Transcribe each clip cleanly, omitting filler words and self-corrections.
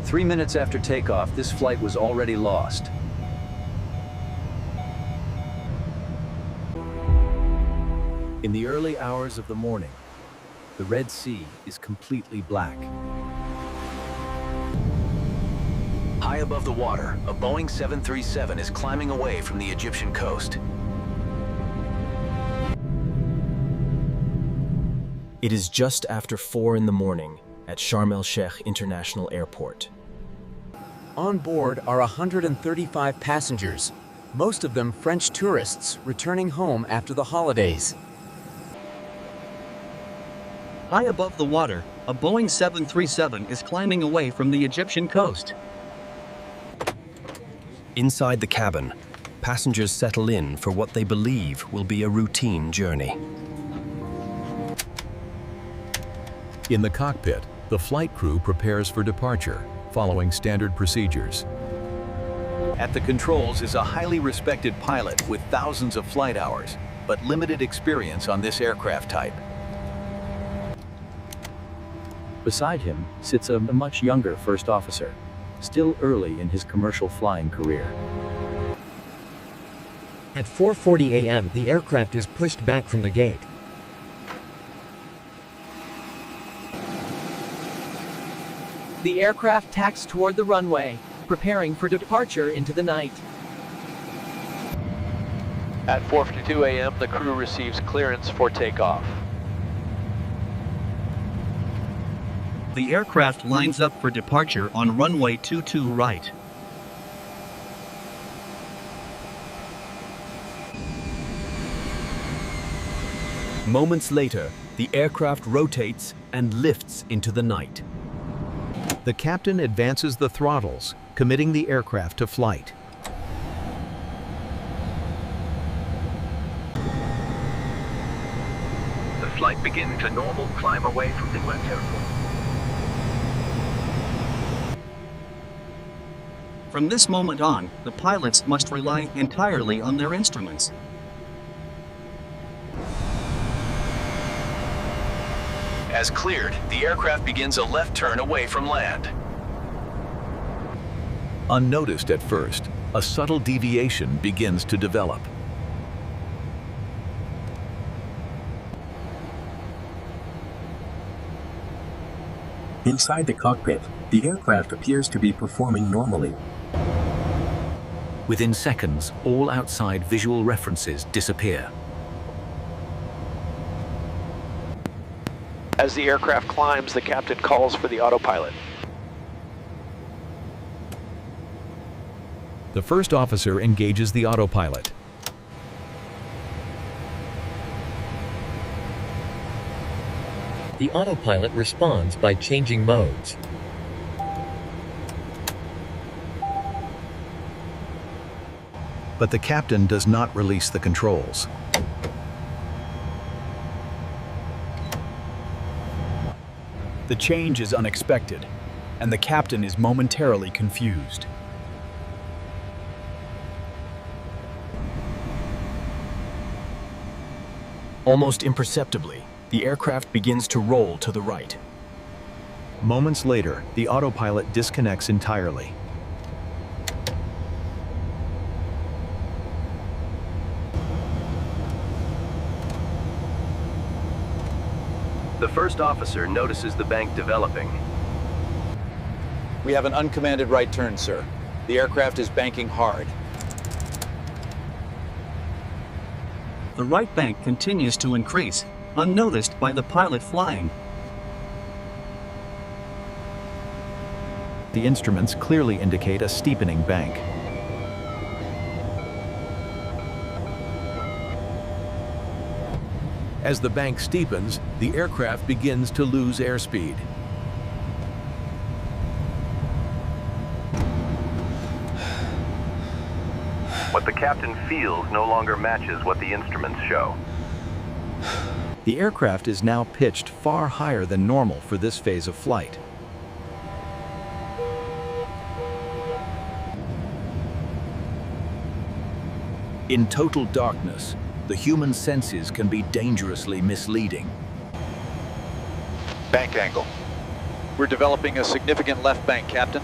3 minutes after takeoff, this flight was already lost. In the early hours of the morning, the Red Sea is completely black. High above the water, a Boeing 737 is climbing away from the Egyptian coast. It is just after 4 in the morning at Sharm El Sheikh International Airport. On board are 135 passengers, most of them French tourists returning home after the holidays. High above the water, a Boeing 737 is climbing away from the Egyptian coast. Inside the cabin, passengers settle in for what they believe will be a routine journey. In the cockpit, the flight crew prepares for departure, following standard procedures. At the controls is a highly respected pilot with thousands of flight hours, but limited experience on this aircraft type. Beside him sits a much younger first officer, still early in his commercial flying career. At 4:40 a.m., the aircraft is pushed back from the gate. The aircraft tacks toward the runway, preparing for departure into the night. At 4:52 a.m., the crew receives clearance for takeoff. The aircraft lines up for departure on runway 22 right. Moments later, the aircraft rotates and lifts into the night. The captain advances the throttles, committing the aircraft to flight. The flight begins a normal climb away from the plateau. From this moment on, the pilots must rely entirely on their instruments. As cleared, the aircraft begins a left turn away from land. Unnoticed at first, a subtle deviation begins to develop. Inside the cockpit, the aircraft appears to be performing normally. Within seconds, all outside visual references disappear. As the aircraft climbs, the captain calls for the autopilot. The first officer engages the autopilot. The autopilot responds by changing modes. But the captain does not release the controls. The change is unexpected, and the captain is momentarily confused. Almost imperceptibly, the aircraft begins to roll to the right. Moments later, the autopilot disconnects entirely. The first officer notices the bank developing. We have an uncommanded right turn, sir. The aircraft is banking hard. The right bank continues to increase, unnoticed by the pilot flying. The instruments clearly indicate a steepening bank. As the bank steepens, the aircraft begins to lose airspeed. What the captain feels no longer matches what the instruments show. The aircraft is now pitched far higher than normal for this phase of flight. In total darkness, the human senses can be dangerously misleading. Bank angle. We're developing a significant left bank, Captain.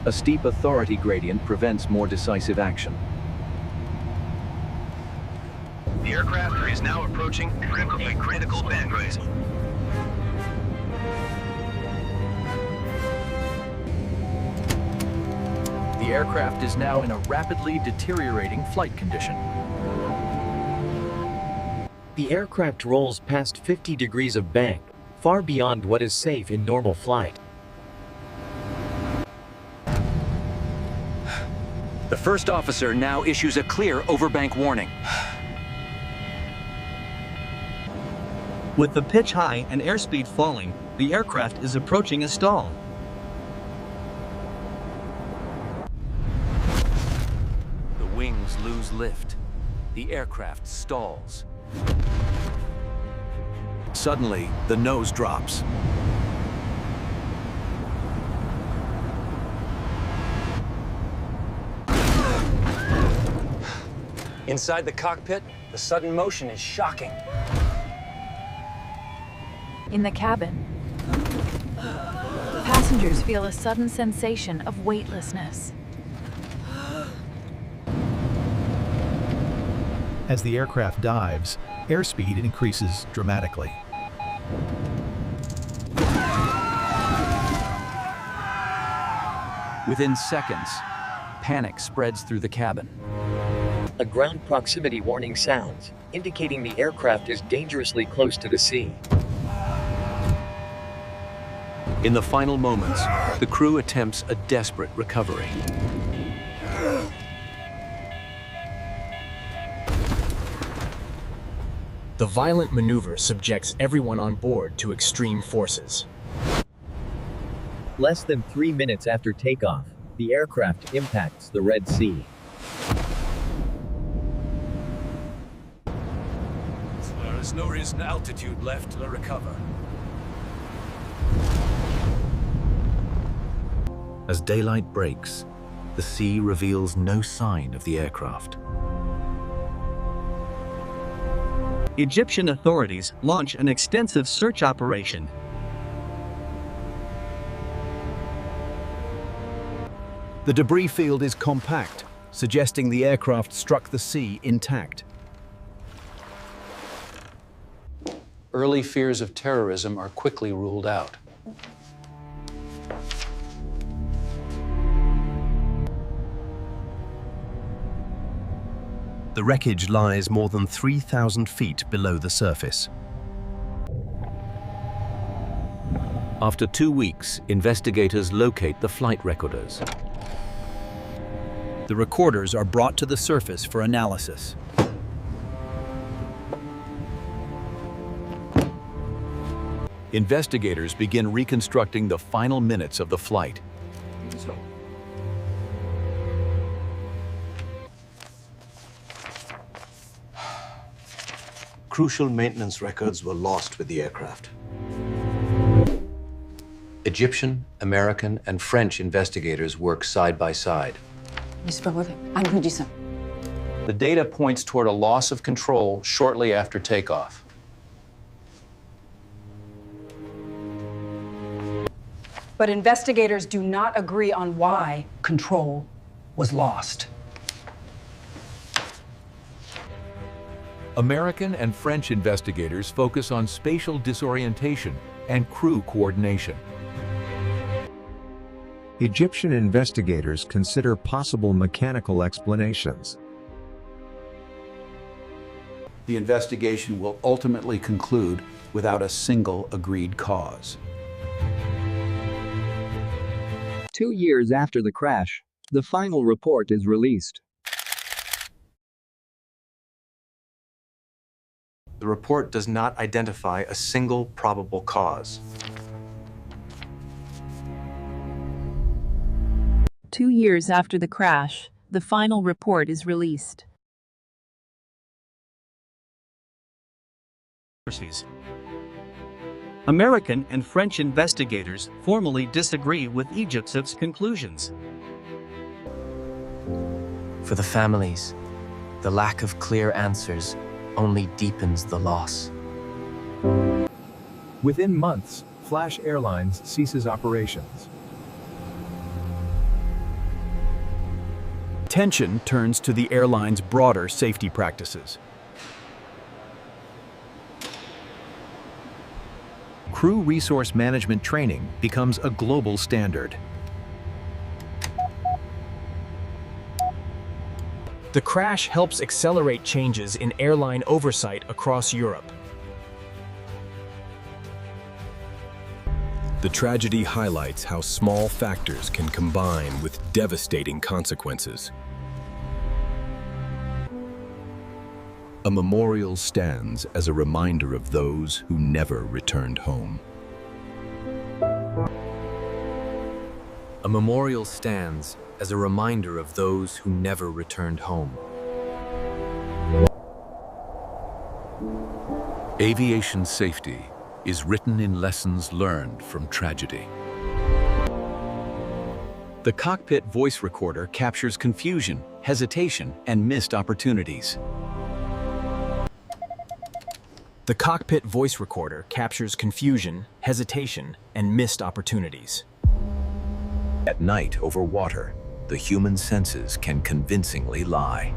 A steep authority gradient prevents more decisive action. The aircraft is now approaching a critical bankrate. The aircraft is now in a rapidly deteriorating flight condition. The aircraft rolls past 50 degrees of bank, far beyond what is safe in normal flight. The first officer now issues a clear overbank warning. With the pitch high and airspeed falling, the aircraft is approaching a stall. The wings lose lift. The aircraft stalls. Suddenly, the nose drops. Inside the cockpit, the sudden motion is shocking. In the cabin, passengers feel a sudden sensation of weightlessness. As the aircraft dives, airspeed increases dramatically. Within seconds, panic spreads through the cabin. A ground proximity warning sounds, indicating the aircraft is dangerously close to the sea. In the final moments, the crew attempts a desperate recovery. The violent maneuver subjects everyone on board to extreme forces. Less than 3 minutes after takeoff, the aircraft impacts the Red Sea. There is no reason altitude left to recover. As daylight breaks, the sea reveals no sign of the aircraft. Egyptian authorities launch an extensive search operation. The debris field is compact, suggesting the aircraft struck the sea intact. Early fears of terrorism are quickly ruled out. The wreckage lies more than 3,000 feet below the surface. After 2 weeks, investigators locate the flight recorders. The recorders are brought to the surface for analysis. Investigators begin reconstructing the final minutes of the flight. Crucial maintenance records were lost with the aircraft. Egyptian, American, and French investigators work side by side. The data points toward a loss of control shortly after takeoff. But investigators do not agree on why control was lost. American and French investigators focus on spatial disorientation and crew coordination. Egyptian investigators consider possible mechanical explanations. The investigation will ultimately conclude without a single agreed cause. 2 years after the crash, the final report is released. The report does not identify a single probable cause. 2 years after the crash, the final report is released. American and French investigators formally disagree with Egypt's conclusions. For the families, the lack of clear answers only deepens the loss. Within months, Flash Airlines ceases operations. Attention turns to the airline's broader safety practices. Crew resource management training becomes a global standard. The crash helps accelerate changes in airline oversight across Europe. The tragedy highlights how small factors can combine with devastating consequences. A memorial stands as a reminder of those who never returned home. A memorial stands as a reminder of those who never returned home. Aviation safety is written in lessons learned from tragedy. The cockpit voice recorder captures confusion, hesitation, and missed opportunities. The cockpit voice recorder captures confusion, hesitation, and missed opportunities. At night over water, the human senses can convincingly lie.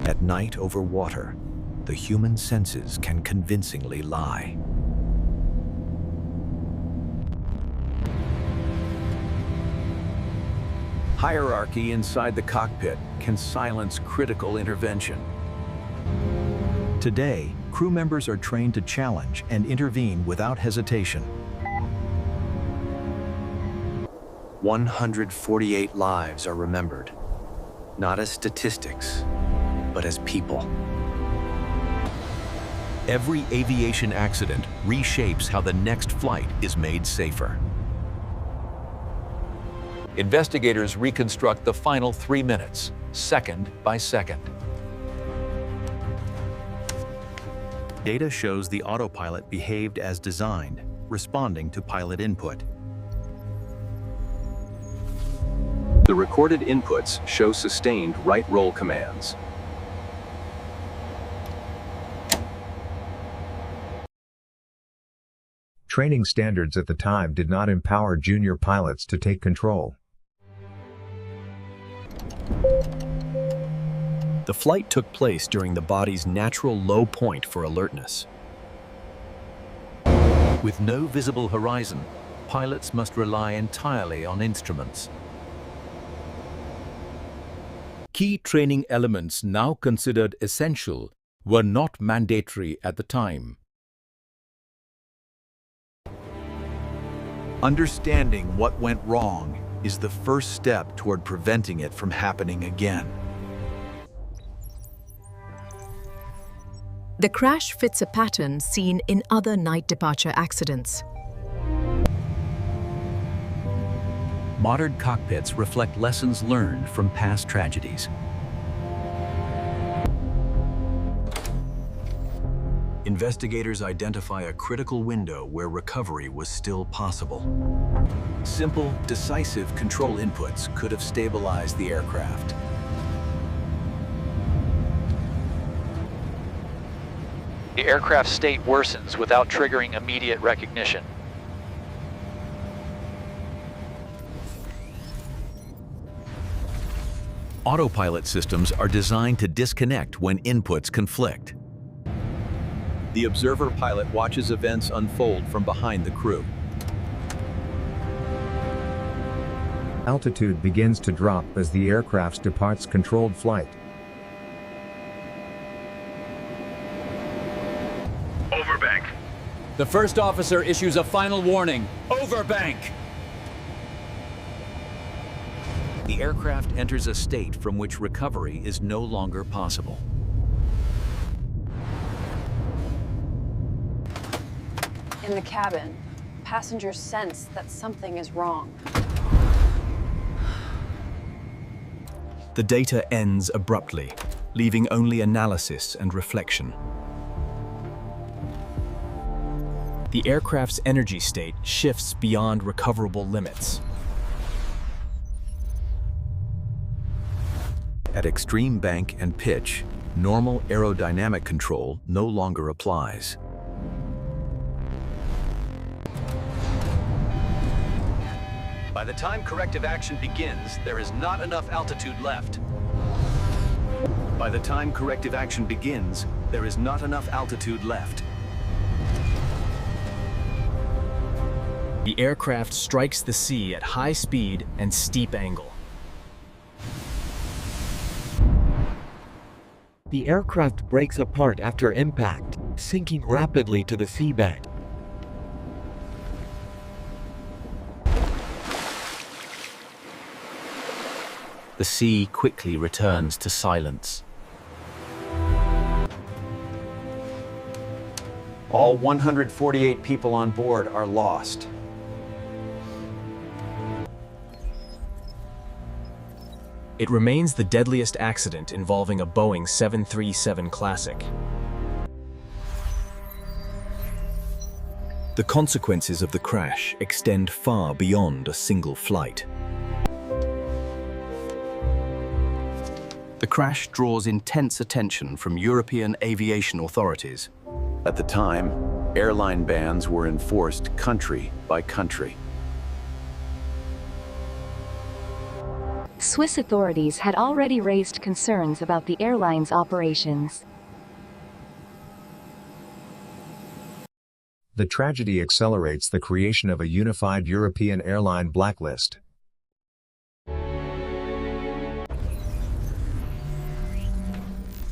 At night over water, the human senses can convincingly lie. Hierarchy inside the cockpit can silence critical intervention. Today, crew members are trained to challenge and intervene without hesitation. 148 lives are remembered, not as statistics, but as people. Every aviation accident reshapes how the next flight is made safer. Investigators reconstruct the final 3 minutes, second by second. Data shows the autopilot behaved as designed, responding to pilot input. The recorded inputs show sustained right roll commands. Training standards at the time did not empower junior pilots to take control. The flight took place during the body's natural low point for alertness. With no visible horizon, pilots must rely entirely on instruments. Key training elements now considered essential were not mandatory at the time. Understanding what went wrong is the first step toward preventing it from happening again. The crash fits a pattern seen in other night departure accidents. Modern cockpits reflect lessons learned from past tragedies. Investigators identify a critical window where recovery was still possible. Simple, decisive control inputs could have stabilized the aircraft. The aircraft's state worsens without triggering immediate recognition. Autopilot systems are designed to disconnect when inputs conflict. The observer pilot watches events unfold from behind the crew. Altitude begins to drop as the aircraft departs controlled flight. Overbank. The first officer issues a final warning. Overbank! The aircraft enters a state from which recovery is no longer possible. In the cabin, passengers sense that something is wrong. The data ends abruptly, leaving only analysis and reflection. The aircraft's energy state shifts beyond recoverable limits. At extreme bank and pitch, Normal aerodynamic control no longer applies. By the time corrective action begins, there is not enough altitude left. By the time corrective action begins, there is not enough altitude left. The aircraft strikes the sea at high speed and steep angle. The aircraft breaks apart after impact, sinking rapidly to the seabed. The sea quickly returns to silence. All 148 people on board are lost. It remains the deadliest accident involving a Boeing 737 Classic. The consequences of the crash extend far beyond a single flight. The crash draws intense attention from European aviation authorities. At the time, airline bans were enforced country by country. Swiss authorities had already raised concerns about the airline's operations. The tragedy accelerates the creation of a unified European airline blacklist.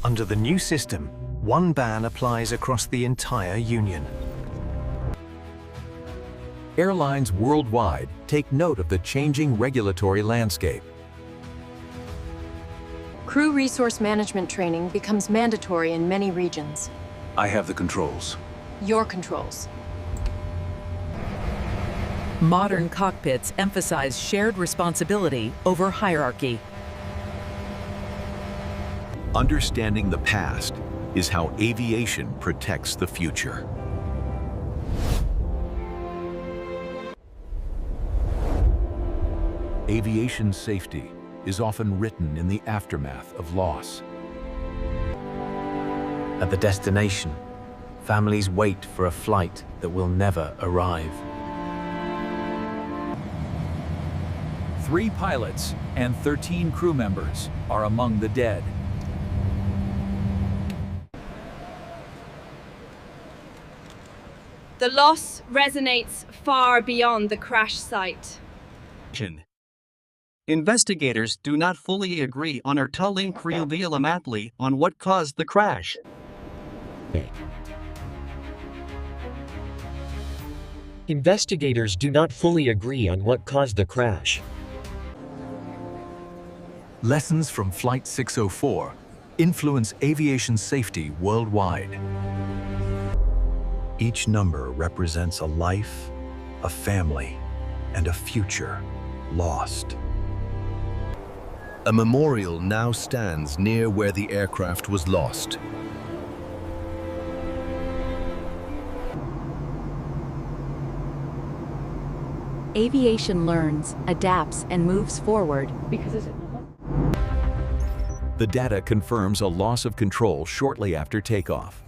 Under the new system, one ban applies across the entire Union. Airlines worldwide take note of the changing regulatory landscape. Crew resource management training becomes mandatory in many regions. I have the controls. Your controls. Modern cockpits emphasize shared responsibility over hierarchy. Understanding the past is how aviation protects the future. Aviation safety is often written in the aftermath of loss. At the destination, families wait for a flight that will never arrive. 3 pilots and 13 crew members are among the dead. The loss resonates far beyond the crash site. Investigators do not fully agree on or telling reveal on what caused the crash. Investigators do not fully agree on what caused the crash. Lessons from Flight 604 influence aviation safety worldwide. Each number represents a life, a family, and a future lost. A memorial now stands near where the aircraft was lost. Aviation learns, adapts, and moves forward because The data confirms a loss of control shortly after takeoff.